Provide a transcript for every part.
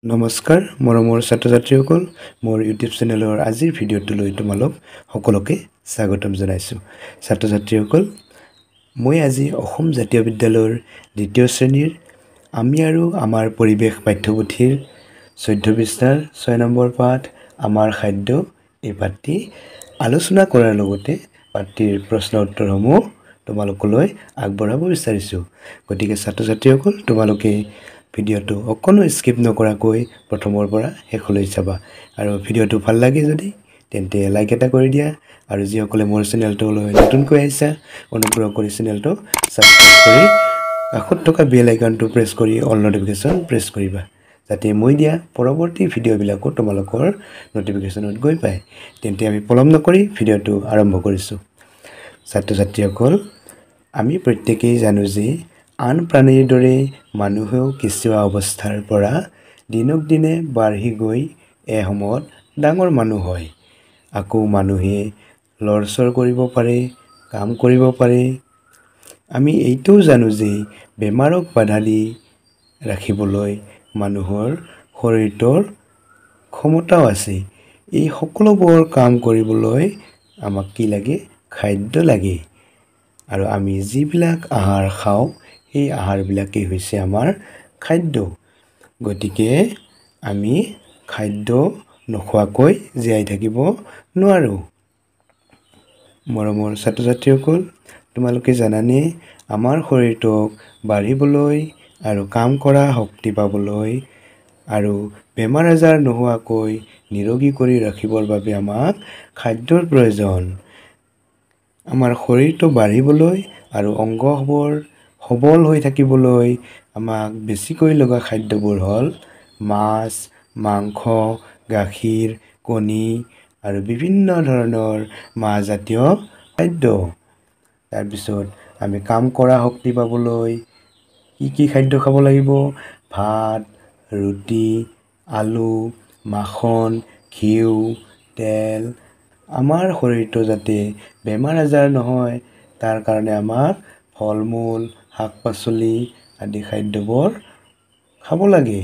নমস্কাৰ মৰমৰ ছাত্ৰ-ছাত্ৰীসকল মোৰ ইউটিউব চেনেলৰ আজিৰ ভিডিঅ'টোলৈ তোমালোক সকলোকে স্বাগতম জনাইছোঁ ছাত্ৰ-ছাত্ৰীসকল মই আজি অসম জাতীয় বিদ্যালয়ৰ দ্বিতীয় শ্ৰেণীৰ আমি আৰু আমাৰ পৰিৱেশ পাঠ্যপুথিৰ 14 পৃষ্ঠাৰ 6 নম্বৰ পাঠ আমাৰ খাদ্য এই পাঠটি আলোচনা কৰাৰ লগতে পাঠটিৰ প্ৰশ্ন উত্তৰসমূহ তোমালোকলৈ আগবঢ়াব বিচাৰিছোঁ গতিকে ছাত্ৰ-ছাত্ৰীসকল তোমালোকে ভিডিঅ'টো অকণো স্কিপ নকৰাকৈ প্ৰথমৰ পৰা শেষলৈ চাবা আৰু ভিডিঅ'টো ভাল লাগে যদি তেন্তে লাইক এটা কৰি দিয়া আৰু যিসকলে মোৰ চেনেলটোলৈ নতুনকৈ আহিছা অনুগ্ৰহ কৰি চেনেলটো ছাবস্ক্ৰাইব কৰি কাষত থকা বেল আইকনটো প্ৰেছ কৰি অল নটিফিকেশ্যন প্ৰেছ কৰিবা যাতে মই দিয়া পৰৱৰ্তী ভিডিঅ'বিলাকো তোমালোকৰ নটিফিকেশ্যনত গৈ পায় তেন্তে আমি পলম নকৰি ভিডিঅ'টো আৰম্ভ কৰিছোঁ ছাত্ৰ-ছাত্ৰীসকল আমি প্ৰত্যেকেই জানো যে আন প্ৰাণীৰ দৰে মানুহেও কেঁচুৱা অৱস্থাৰ পৰা দিনক দিনে বাঢ়ি গৈ এসময়ত ডাঙৰ মানুহ হয় আকৌ মানুহে লৰচৰ কৰিব পাৰে কাম কৰিব পাৰে আমি এইটোও জানো যে বেমাৰক বাধা দি ৰাখিবলৈ মানুহৰ শৰীৰটোৰ ক্ষমতাও আছে এই সকলোবোৰ কাম কৰিবলৈ আমাক কি লাগে খাদ্য লাগে আৰু আমি যিবিলাক আহাৰ খাওঁ এই আহাৰবিলাকেই হৈছে আমাৰ খাদ্য গতিকে আমি খাদ্য নোখোৱাকৈ জীয়াই থাকিব নোৱাৰোঁ মৰমৰ ছাত্ৰ-ছাত্ৰীসকল তোমালোকে জানানে আমাৰ শৰীৰটোক বাঢ়িবলৈ আৰু কাম কৰা শক্তি পাবলৈ আৰু বেমাৰ আজাৰ নোহোৱাকৈ নিৰোগী কৰি ৰাখিবৰ বাবে আমাক খাদ্যৰ প্ৰয়োজন আমাৰ শৰীৰটো বাঢ়িবলৈ আৰু অংগবোৰ সবল হৈ থাকিবলৈ আমাক বেছিকৈ লগা খাদ্যবোৰ হ'ল মাছ মাংস গাখীৰ কণী আৰু বিভিন্ন ধৰণৰ মাহজাতীয় খাদ্য তাৰপিছত আমি কাম কৰা শক্তি পাবলৈ কি খাদ্য খাব লাগিব ভাত ৰুটি আলু মাখন ঘিউ তেল আমাৰ শৰীৰটো যাতে বেমাৰ আজাৰ নহয় তাৰ কাৰণে আমাক ফল-মূল শাক-পাচলি আদি খাদ্যবোৰ খাব লাগে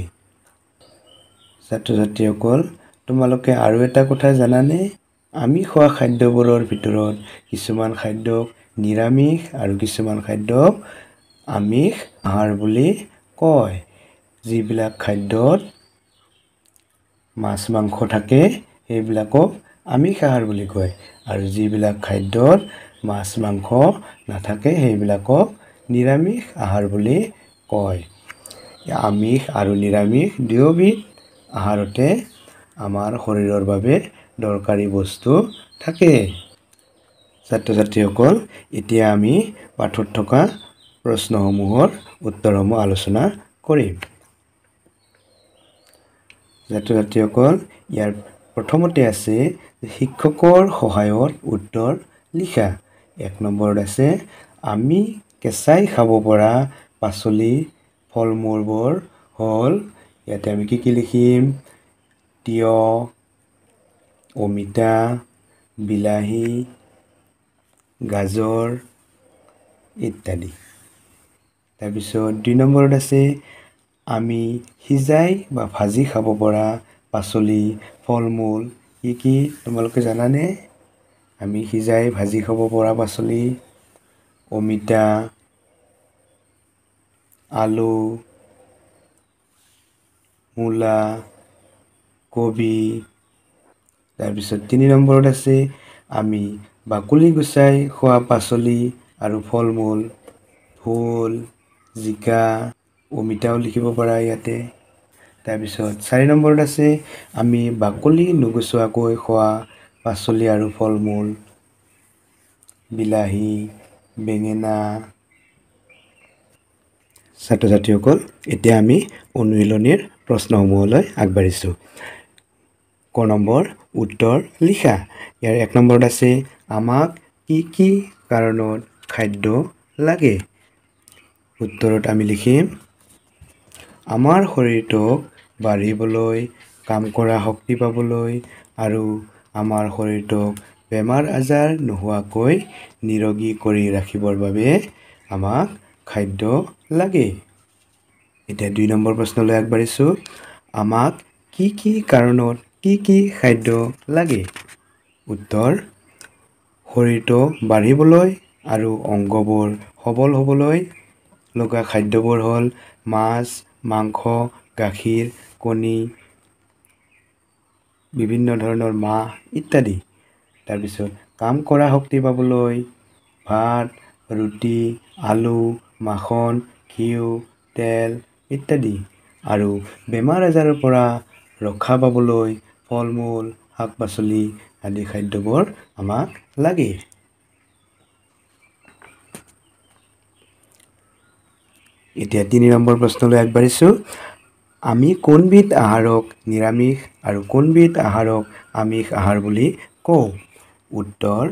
ছাত্ৰ-ছাত্ৰীসকল তোমালোকে আৰু এটা কথা জানানে আমি খোৱা খাদ্যবোৰৰ ভিতৰত কিছুমান খাদ্যক নিৰামিষ আৰু কিছুমান খাদ্যক আমিষ আহাৰ বুলি কয় যিবিলাক খাদ্যত মাছ মাংস থাকে সেইবিলাকক আমিষ আহাৰ বুলি কয় আৰু যিবিলাক খাদ্যত মাছ মাংস নাথাকে সেইবিলাকক নিৰামিষ আহাৰ বুলি কয় আমিষ আৰু নিৰামিষ দুয়োবিধ আহাৰতে আমাৰ শৰীৰৰ বাবে দৰকাৰী বস্তু থাকে ছাত্ৰ-ছাত্ৰীসকল এতিয়া আমি পাঠত থকা প্ৰশ্নসমূহৰ উত্তৰসমূহ আলোচনা কৰিম ছাত্ৰ-ছাত্ৰীসকল ইয়াৰ প্ৰথমতে আছে শিক্ষকৰ সহায়ত উত্তৰ লিখা 1 নম্বৰত আছে আমি কেঁচাই খাব পৰা পাচলি ফল-মূলবোৰ হ'ল ইয়াতে আমি কি লিখিম তিয়হ অমিতা বিলাহী গাজৰ ইত্যাদি তাৰপিছত 2 নম্বৰত আছে আমি সিজাই বা ভাজি খাব পৰা পাচলি ফল-মূল কি তোমালোকে জানানে আমি সিজাই ভাজি খাব পৰা পাচলি অমিতা আলু মূলা কবি তাৰপিছত 3 নম্বৰত আছে আমি বাকলি গুচাই খোৱা পাচলি আৰু ফল-মূল ভোল জিকা অমিতাও লিখিব পাৰা ইয়াতে তাৰপিছত 4 নম্বৰত আছে আমি বাকলি নুগুচোৱাকৈ খোৱা পাচলি আৰু ফল-মূল বিলাহী বেঙেনা ছাত্ৰ-ছাত্ৰীসকল এতিয়া আমি অনুশীলনীৰ প্ৰশ্নসমূহলৈ আগবাঢ়িছোঁ ক নম্বৰ উত্তৰ লিখা ইয়াৰ 1 নম্বৰত আছে আমাক কি কাৰণত খাদ্য লাগে উত্তৰত আমি লিখিম আমাৰ শৰীৰটোক বাঢ়িবলৈ কাম কৰা শক্তি পাবলৈ আৰু আমাৰ শৰীৰটোক বেমাৰ আজাৰ নোহোৱাকৈ নিৰোগী কৰি ৰাখিবৰ বাবে আমাক খাদ্য লাগে এতিয়া 2 নম্বৰ প্ৰশ্নলৈ আগবাঢ়িছোঁ আমাক কি কাৰণত কি খাদ্য লাগে উত্তৰ শৰীৰটো বাঢ়িবলৈ আৰু অংগবোৰ সবল হ'বলৈ লগা খাদ্যবোৰ হ'ল মাছ মাংস গাখীৰ কণী বিভিন্ন ধৰণৰ মাহ ইত্যাদি তাৰপিছত কাম কৰা শক্তি পাবলৈ ভাত ৰুটি আলু মাখন ঘিউ তেল ইত্যাদি আৰু বেমাৰ আজাৰৰ পৰা ৰক্ষা পাবলৈ ফল মূল শাক পাচলি আদি খাদ্যবোৰ আমাক লাগে এতিয়া ৩ নম্বৰ প্ৰশ্নলৈ আগবাঢ়িছো আমি কোনবিধ আহাৰক নিৰামিষ আৰু কোনবিধ আহাৰক আমিষ আহাৰ বুলি কওঁ উত্তৰ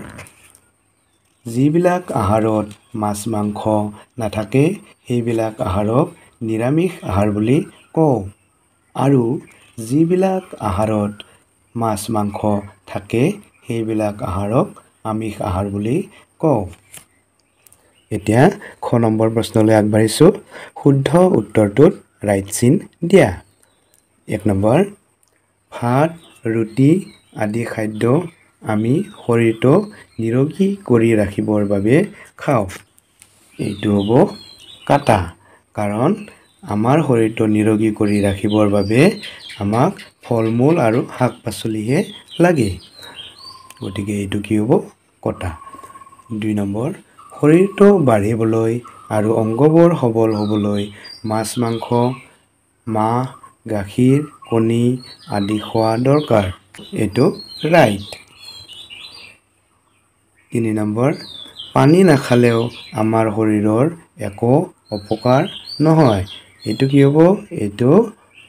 যিবিলাক আহাৰত মাছ মাংস নাথাকে সেইবিলাক আহাৰক নিৰামিষ আহাৰ বুলি কওঁ আৰু যিবিলাক আহাৰত মাছ মাংস থাকে সেইবিলাক আহাৰক আমিষ আহাৰ বুলি কওঁ এতিয়া খ নম্বৰ প্ৰশ্নলৈ আগবাঢ়িছো শুদ্ধ উত্তৰটোত ৰাইট চিন দিয়া ১ নম্বৰ ভাত ৰুটি আদি খাদ্য আমি শৰীৰটো নিৰোগী কৰি ৰাখিবৰ বাবে খাওঁ এইটো হ'ব কাটা কাৰণ আমাৰ শৰীৰটো নিৰোগী কৰি ৰাখিবৰ বাবে আমাক ফল মূল আৰু শাক পাচলিহে লাগে গতিকে এইটো কি হ'ব কটা ২ নম্বৰ শৰীৰটো বাঢ়িবলৈ আৰু অংগবোৰ সবল হ'বলৈ মাছ মাংস মাহ গাখীৰ কণী আদি খোৱা দৰকাৰ এইটো ৰাইট ৩ নম্বৰ পানী নাখালেও আমাৰ শৰীৰৰ একো অপকাৰ নহয় এইটো কি হ'ব এইটো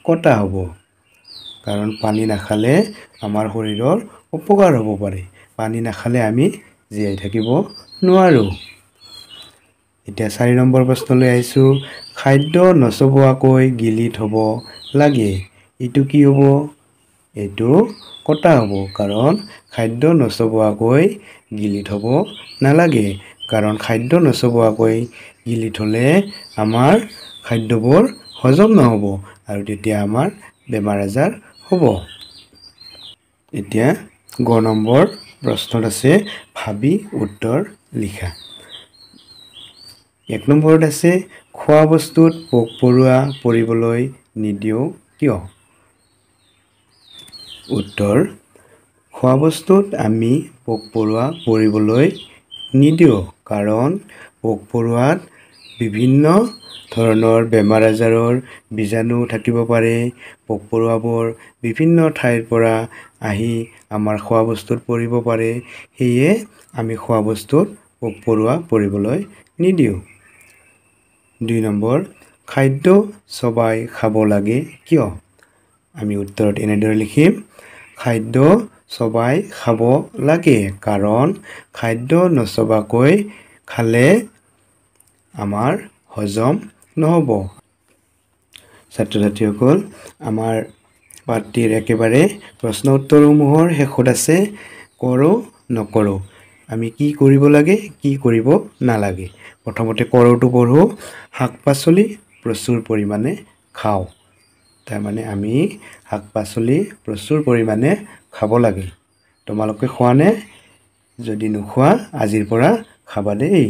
কটা হ'ব কাৰণ পানী নাখালে আমাৰ শৰীৰৰ অপকাৰ হ'ব পাৰে পানী নাখালে আমি জীয়াই থাকিব নোৱাৰো এতিয়া ৪ নম্বৰ প্ৰশ্নলৈ আহিছো খাদ্য নচবোৱাকৈ গিলি থব লাগে এইটো কি হ'ব এইটো কটা হ'ব কাৰণ খাদ্য নচবোৱাকৈ গিলি থব নালাগে কাৰণ খাদ্য নচবোৱাকৈ গিলি থলে আমাৰ খাদ্যবোৰ হজম নহ'ব আৰু তেতিয়া আমাৰ বেমাৰ আজাৰ হ'ব এতিয়া গ নম্বৰ প্ৰশ্নত আছে ভাবি উত্তৰ লিখা ১ নম্বৰত আছে খোৱা বস্তুত পোক পৰুৱা পৰিবলৈ নিদিও কিয় উত্তৰ খোৱা বস্তুত আমি পোক পৰুৱা পৰিবলৈ নিদিও কাৰণ পোক পৰুৱাত বিভিন্ন ধৰণৰ বেমাৰ আজাৰৰ বীজাণু থাকিব পাৰে পোক পৰুৱাবোৰ বিভিন্ন ঠাইৰ পৰা আহি আমাৰ খোৱা বস্তুত পৰিব পাৰে সেয়ে আমি খোৱা বস্তুত পোক পৰুৱা পৰিবলৈ নিদিও ২ নম্বৰ খাদ্য চবাই খাব লাগে কিয় আমি উত্তৰত এনেদৰে লিখিম খাদ্য চবাই খাব লাগে কাৰণ খাদ্য নচবাকৈ খালে আমাৰ হজম নহ'ব ছাত্ৰ ছাত্ৰীসকল আমাৰ পাঠটিৰ একেবাৰে প্ৰশ্ন উত্তৰসমূহৰ শেষত আছে কৰোঁ নকৰোঁ আমি কি কৰিব লাগে কি কৰিব নালাগে প্ৰথমতে কৰোঁটো পঢ়ো শাক পাচলি প্ৰচুৰ পৰিমাণে খাওঁ তাৰমানে আমি শাক পাচলি প্ৰচুৰ পৰিমাণে খাব লাগে তোমালোকে খোৱা নে যদি নোখোৱা আজিৰ পৰা খাবা দেই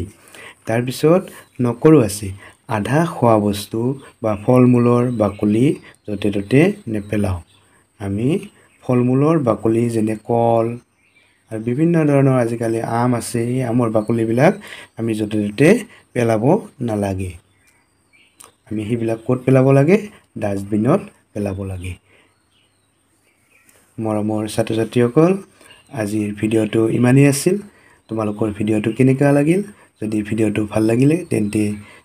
তাৰপিছত নকৰোঁ আছে আধা খোৱা বস্তু বা ফল মূলৰ বাকলি য'তে ত'তে নেপেলাওঁ আমি ফল মূলৰ বাকলি যেনে কল আৰু বিভিন্ন ধৰণৰ আজিকালি আম আছে এই আমৰ বাকলিবিলাক আমি য'তে ত'তে পেলাব নালাগে আমি সেইবিলাক ক'ত পেলাব লাগে ডাষ্টবিনত পেলাব লাগে মৰমৰ ছাত্ৰ ছাত্ৰীসকল আজিৰ ভিডিঅ'টো ইমানেই আছিল তোমালোকৰ ভিডিঅ'টো কেনেকুৱা লাগিল যদি ভিডিঅ'টো ভাল লাগিলে তেন্তে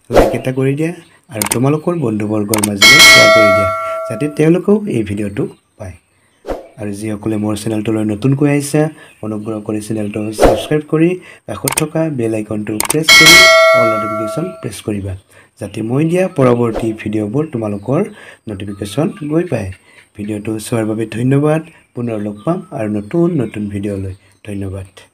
লাইক এটা কৰি দিয়া আৰু তোমালোকৰ বন্ধুবৰ্গৰ মাজলৈ শ্বেয়াৰ কৰি দিয়া যাতে তেওঁলোকেও এই ভিডিঅ'টো পায় আৰু যিসকলে মোৰ চেনেলটোলৈ নতুনকৈ আহিছে অনুগ্ৰহ কৰি চেনেলটো ছাবস্ক্ৰাইব কৰি কাষত থকা বেল আইকনটো প্ৰেছ কৰি অল নটিফিকেশ্যন প্ৰেছ কৰিবা যাতে মই দিয়া পৰৱৰ্তী ভিডিঅ'বোৰ তোমালোকৰ নটিফিকেশ্যন গৈ পায় ভিডিঅ'টো চোৱাৰ বাবে ধন্যবাদ পুনৰ লগ পাম আৰু নতুন ভিডিঅ'লৈ ধন্যবাদ